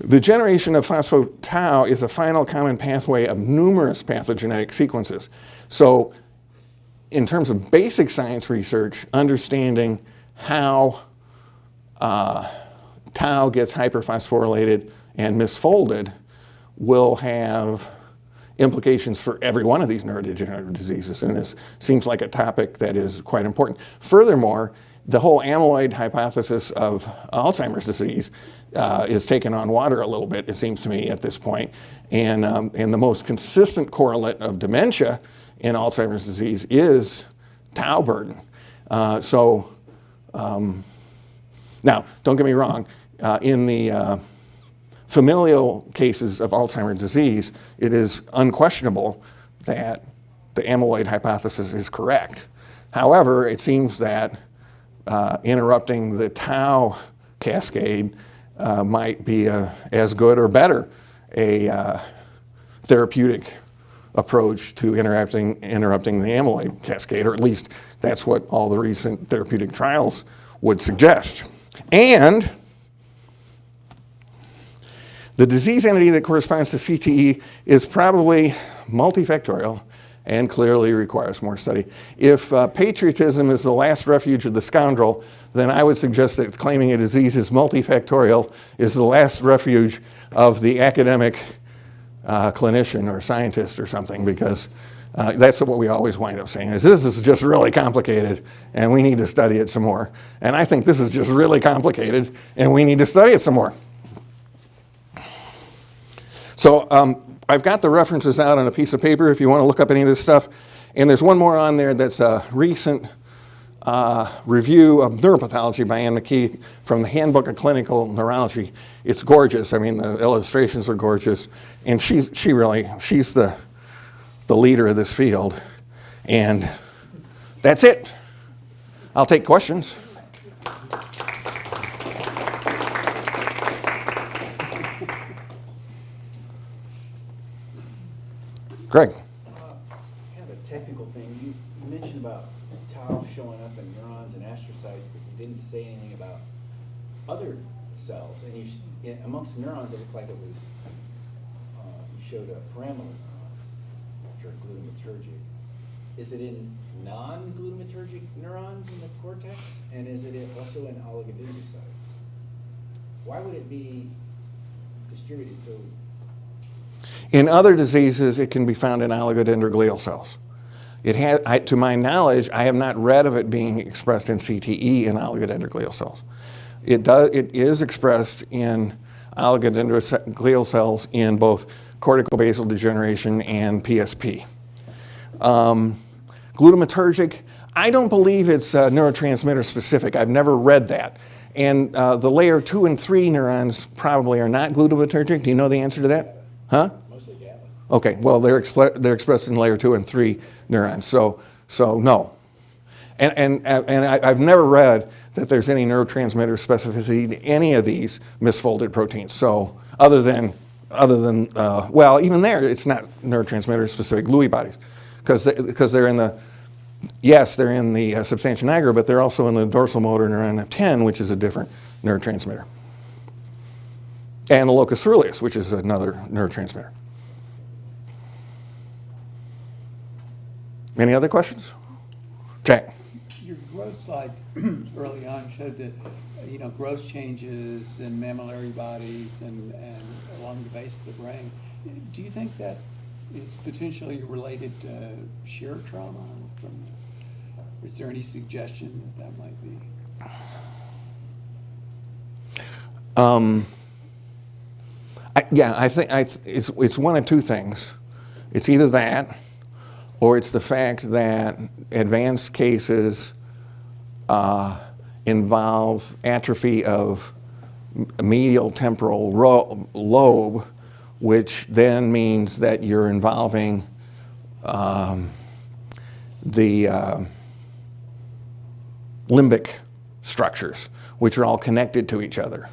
The generation of phospho-tau is a final common pathway of numerous pathogenetic sequences. So in terms of basic science research, understanding how tau gets hyperphosphorylated and misfolded will have implications for every one of these neurodegenerative diseases, and this seems like a topic that is quite important. Furthermore, the whole amyloid hypothesis of Alzheimer's disease is taking on water a little bit, it seems to me, at this point. And the most consistent correlate of dementia in Alzheimer's disease is tau burden. Now, don't get me wrong, in the familial cases of Alzheimer's disease, it is unquestionable that the amyloid hypothesis is correct. However, it seems that interrupting the tau cascade might be as good or better a therapeutic approach to interrupting the amyloid cascade, or at least that's what all the recent therapeutic trials would suggest. And the disease entity that corresponds to CTE is probably multifactorial and clearly requires more study. If patriotism is the last refuge of the scoundrel, then I would suggest that claiming a disease is multifactorial is the last refuge of the academic clinician or scientist or something, because that's what we always wind up saying, is this is just really complicated and we need to study it some more. And I think this is just really complicated and we need to study it some more. So I've got the references out on a piece of paper if you want to look up any of this stuff. And there's one more on there that's a recent review of neuropathology by Anne McKee from the Handbook of Clinical Neurology. It's gorgeous. I mean, the illustrations are gorgeous. And she's the leader of this field. And that's it. I'll take questions. Greg. Kind of a technical thing. You mentioned about tau showing up in neurons and astrocytes, but you didn't say anything about other cells. And amongst the neurons, it looked like it was, you showed pyramidal neurons, which are glutamatergic. Is it in non-glutamatergic neurons in the cortex? And is it also in oligodendrocytes? Why would it be distributed so? In other diseases, it can be found in oligodendroglial cells. To my knowledge, I have not read of it being expressed in CTE in oligodendroglial cells. It is expressed in oligodendroglial cells in both cortical basal degeneration and PSP. Glutamatergic, I don't believe it's neurotransmitter specific. I've never read that. And the layer 2 and 3 neurons probably are not glutamatergic. Do you know the answer to that? Huh? Mostly GABA. Okay, well, they're expressed in layer 2 and 3 neurons, so no. And I've never read that there's any neurotransmitter specificity to any of these misfolded proteins. So other than well, even there, it's not neurotransmitter specific Lewy bodies, because they're in the substantia nigra, but they're also in the dorsal motor neuron F10, which is a different neurotransmitter. And the locus coeruleus, which is another neurotransmitter. Any other questions? Jack. Your growth slides early on showed that growth changes in mammillary bodies and along the base of the brain. Do you think that is potentially related to shear trauma? Is there any suggestion that might be? I think it's one of two things. It's either that, or it's the fact that advanced cases involve atrophy of medial temporal lobe, which then means that you're involving the limbic structures, which are all connected to each other.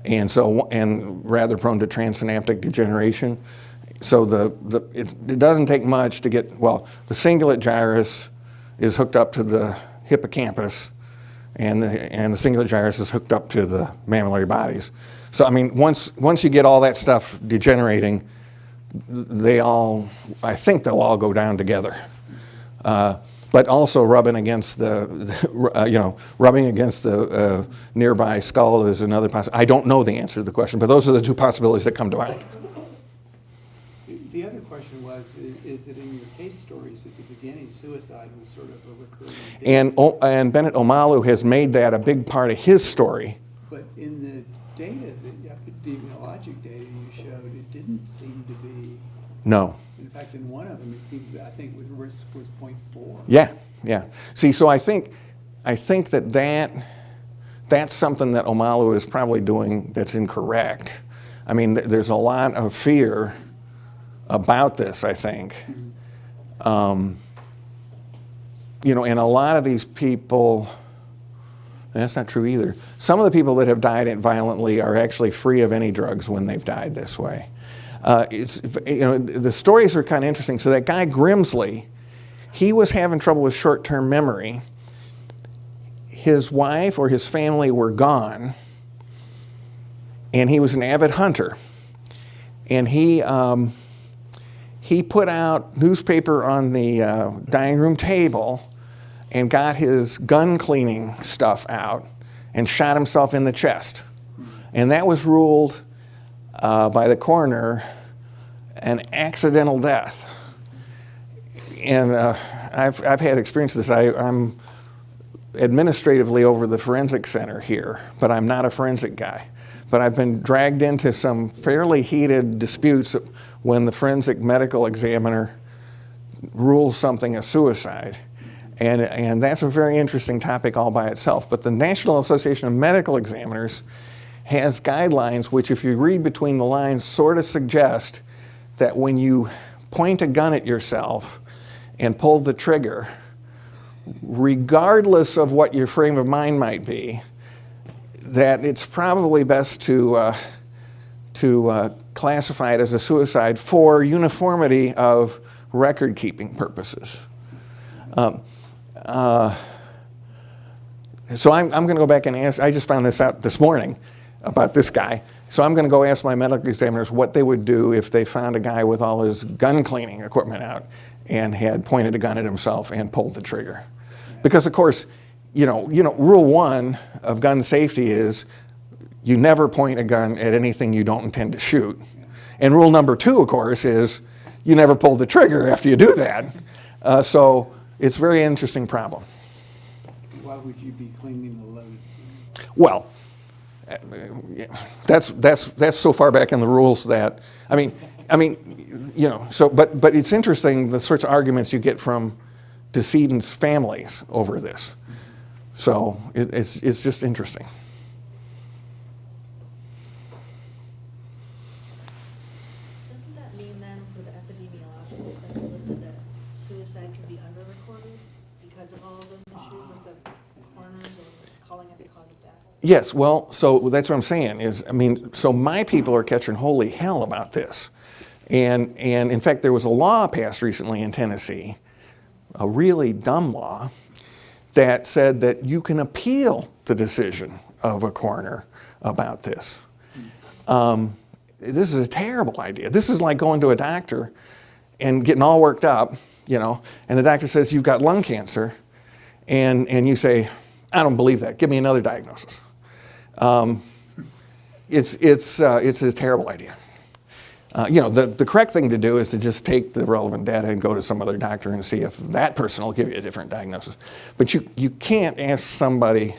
And rather prone to transsynaptic degeneration. So it doesn't take much to get, the cingulate gyrus is hooked up to the hippocampus, and the cingulate gyrus is hooked up to the mammillary bodies. So I mean, once you get all that stuff degenerating, I think they'll all go down together. But also rubbing against the nearby skull is another possibility. I don't know the answer to the question, but those are the two possibilities that come to mind. The other question was, is it in your case stories at the beginning, suicide was sort of a recurring theme? And Bennet Omalu has made that a big part of his story. But in the data, the epidemiologic data you showed, it didn't seem to be No. In fact, in one of them, it seemed, I think the risk was 0.4. Yeah, yeah. See, so I think that's something that Omalu is probably doing that's incorrect. I mean, there's a lot of fear about this, I think. You know, and a lot of these people, that's not true either. Some of the people that have died violently are actually free of any drugs when they've died this way. You know, the stories are kind of interesting. So that guy Grimsley, he was having trouble with short-term memory. His wife or his family were gone, and he was an avid hunter. And he put out newspaper on the dining room table and got his gun cleaning stuff out and shot himself in the chest. And that was ruled by the coroner an accidental death. And I've had experience with this. I'm administratively over the forensic center here, but I'm not a forensic guy. But I've been dragged into some fairly heated disputes when the forensic medical examiner rules something a suicide. And that's a very interesting topic all by itself. But the National Association of Medical Examiners has guidelines which, if you read between the lines, sort of suggest that when you point a gun at yourself and pull the trigger, regardless of what your frame of mind might be, that it's probably best to classify it as a suicide for uniformity of record-keeping purposes. So I'm going to go back and ask, I just found this out this morning about this guy. So I'm going to go ask my medical examiners what they would do if they found a guy with all his gun cleaning equipment out and had pointed a gun at himself and pulled the trigger. Because of course, you know, rule 1 of gun safety is you never point a gun at anything you don't intend to shoot. And rule number 2, of course, is you never pull the trigger after you do that. So it's a very interesting problem. Why would you be cleaning the load? Well, that's so far back in the rules that I mean, you know. So, but it's interesting the sorts of arguments you get from decedents' families over this. So it's just interesting. Doesn't that mean then for the epidemiological study listed that suicide can be underrecorded because of all of those issues with the coroners and calling it the cause of death? Yes, well, so that's what I'm saying is, I mean, so my people are catching holy hell about this. And in fact, there was a law passed recently in Tennessee, a really dumb law, that said that you can appeal the decision of a coroner about this. This is a terrible idea. This is like going to a doctor and getting all worked up, you know, and the doctor says you've got lung cancer, and you say, I don't believe that. Give me another diagnosis. It's a terrible idea. You know, the correct thing to do is to just take the relevant data and go to some other doctor and see if that person will give you a different diagnosis. But you can't ask somebody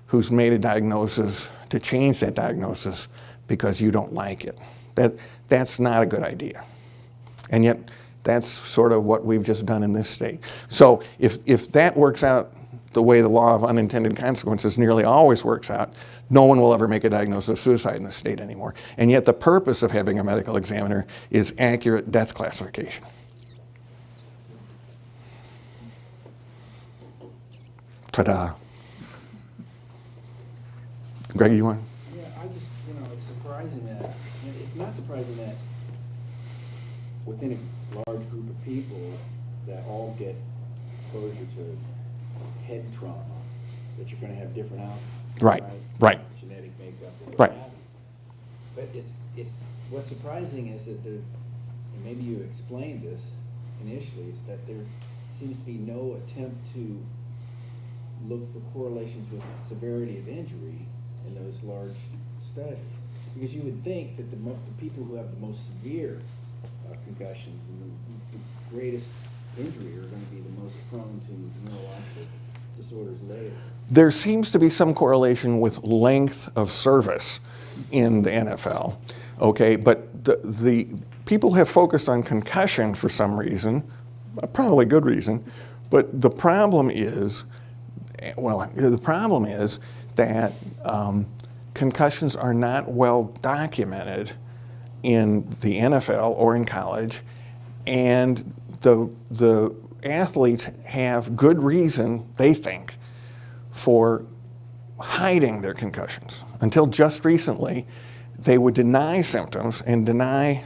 who's made a diagnosis to change that diagnosis because you don't like it. That's not a good idea. And yet, that's sort of what we've just done in this state. So if that works out the way the law of unintended consequences nearly always works out, no one will ever make a diagnosis of suicide in this state anymore. And yet the purpose of having a medical examiner is accurate death classification. Ta-da. Greg, you want? Yeah, I just, it's surprising that, it's not surprising that within a large group of people that all get exposure to head trauma, that you're going to have different outcomes. Right. Genetic makeup. Right. But it's what's surprising is that there, and maybe you explained this initially, is that there seems to be no attempt to look for correlations with severity of injury in those large studies. Because you would think that the people who have the most severe concussions and the greatest injury are going to be the most prone to neurological disorders later. There seems to be some correlation with length of service in the NFL, okay? But people have focused on concussion for some reason, probably good reason, but the problem is, that concussions are not well documented in the NFL or in college, and the athletes have good reason, they think, for hiding their concussions. Until just recently, they would deny symptoms and deny,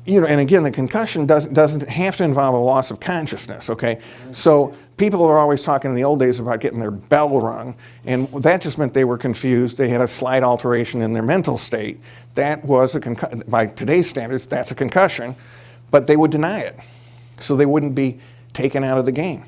and again, the concussion doesn't have to involve a loss of consciousness, okay? So people are always talking in the old days about getting their bell rung, and that just meant they were confused. They had a slight alteration in their mental state. That was by today's standards, that's a concussion, but they would deny it. So they wouldn't be taken out of the game.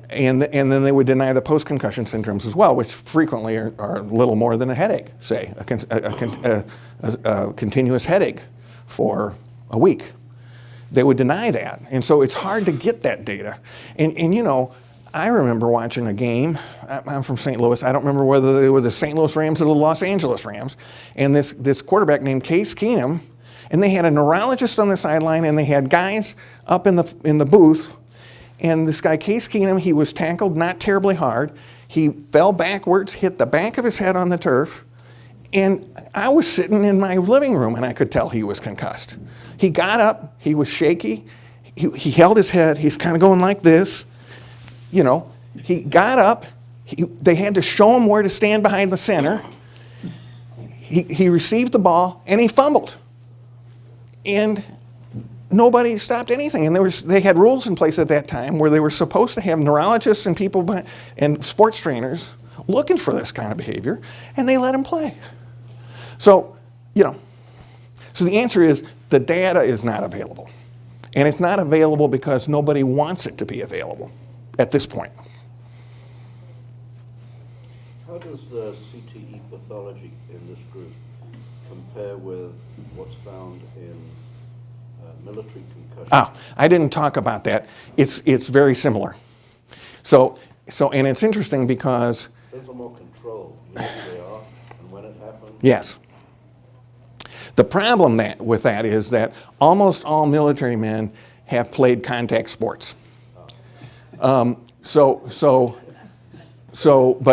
And then they would deny the post-concussion syndromes as well, which frequently are little more than a headache, say, a continuous headache for a week. They would deny that. And so it's hard to get that data. And I remember watching a game. I'm from St. Louis. I don't remember whether they were the St. Louis Rams or the Los Angeles Rams. And this quarterback named Case Keenum, and they had a neurologist on the sideline, and they had guys up in the booth. And this guy, Case Keenum, he was tackled not terribly hard. He fell backwards, hit the back of his head on the turf. And I was sitting in my living room, and I could tell he was concussed. He got up, he was shaky, he held his head, he's kind of going like this. He got up, they had to show him where to stand behind the center. He received the ball, and he fumbled. And nobody stopped anything. And they had rules in place at that time where they were supposed to have neurologists and people and sports trainers looking for this kind of behavior, and they let him play. So, so the answer is the data is not available. And it's not available because nobody wants it to be available at this point. How does the CTE pathology in this group compare with what's found in military concussion? I didn't talk about that. It's very similar. So and it's interesting because Those are more controlled. You know who they are and when it happened? yes. The problem with that is that almost all military men have played contact sports. But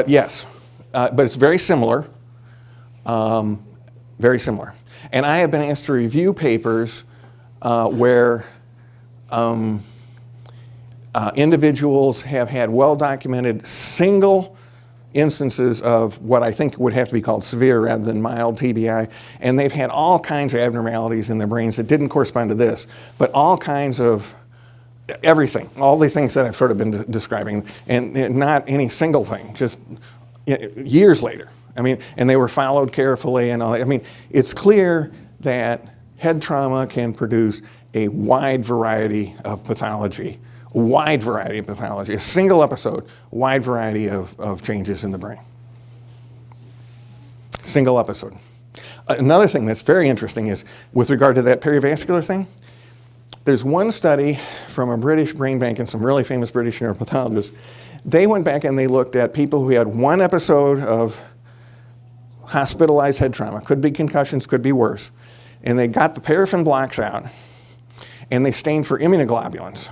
yes, but it's very similar, very similar. And I have been asked to review papers where individuals have had well-documented single instances of what I think would have to be called severe rather than mild TBI, and they've had all kinds of abnormalities in their brains that didn't correspond to this, but all kinds of everything, all the things that I've sort of been describing, and not any single thing, just years later. And they were followed carefully and all. It's clear that head trauma can produce a wide variety of pathology, a single episode, wide variety of changes in the brain. Single episode. Another thing that's very interesting is with regard to that perivascular thing, there's one study from a British brain bank and some really famous British neuropathologists. They went back and they looked at people who had one episode of hospitalized head trauma, could be concussions, could be worse, and they got the paraffin blocks out and they stained for immunoglobulins.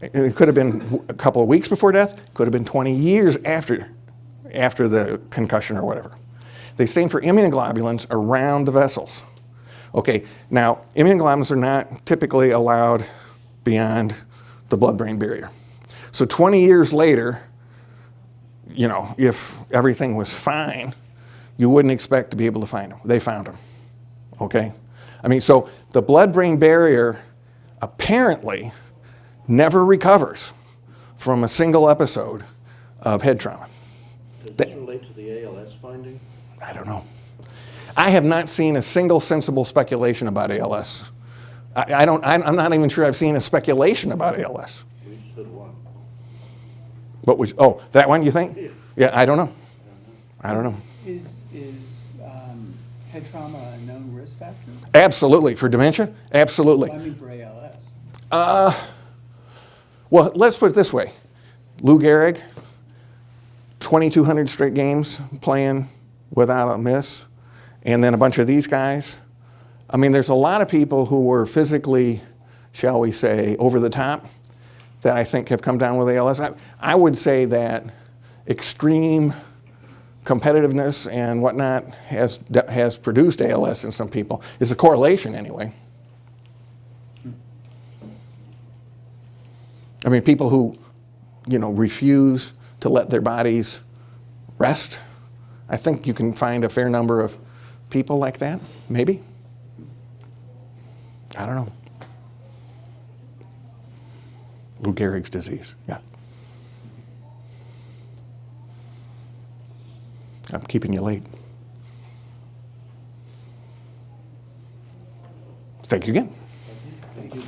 It could have been a couple of weeks before death, could have been 20 years after the concussion or whatever. They stained for immunoglobulins around the vessels. Okay, now immunoglobulins are not typically allowed beyond the blood-brain barrier. So 20 years later, if everything was fine, you wouldn't expect to be able to find them. They found them, okay? So the blood-brain barrier apparently never recovers from a single episode of head trauma. Does this relate to the ALS finding? I don't know. I have not seen a single sensible speculation about ALS. I'm not even sure I've seen a speculation about ALS. We just heard one. That one you think? Yeah, I don't know. I don't know. Is head trauma a known risk factor? Absolutely. For dementia? Absolutely. I mean for ALS. Well, let's put it this way. Lou Gehrig, 2,200 straight games playing without a miss, and then a bunch of these guys. I mean, there's a lot of people who were shall we say, over the top that I think have come down with ALS. I would say that extreme competitiveness and whatnot has produced ALS in some people. It's a correlation anyway. I mean, people who, refuse to let their bodies rest. I think you can find a fair number of people like that, maybe. I don't know. Lou Gehrig's disease, yeah. I'm keeping you late. Thank you again. Thank you.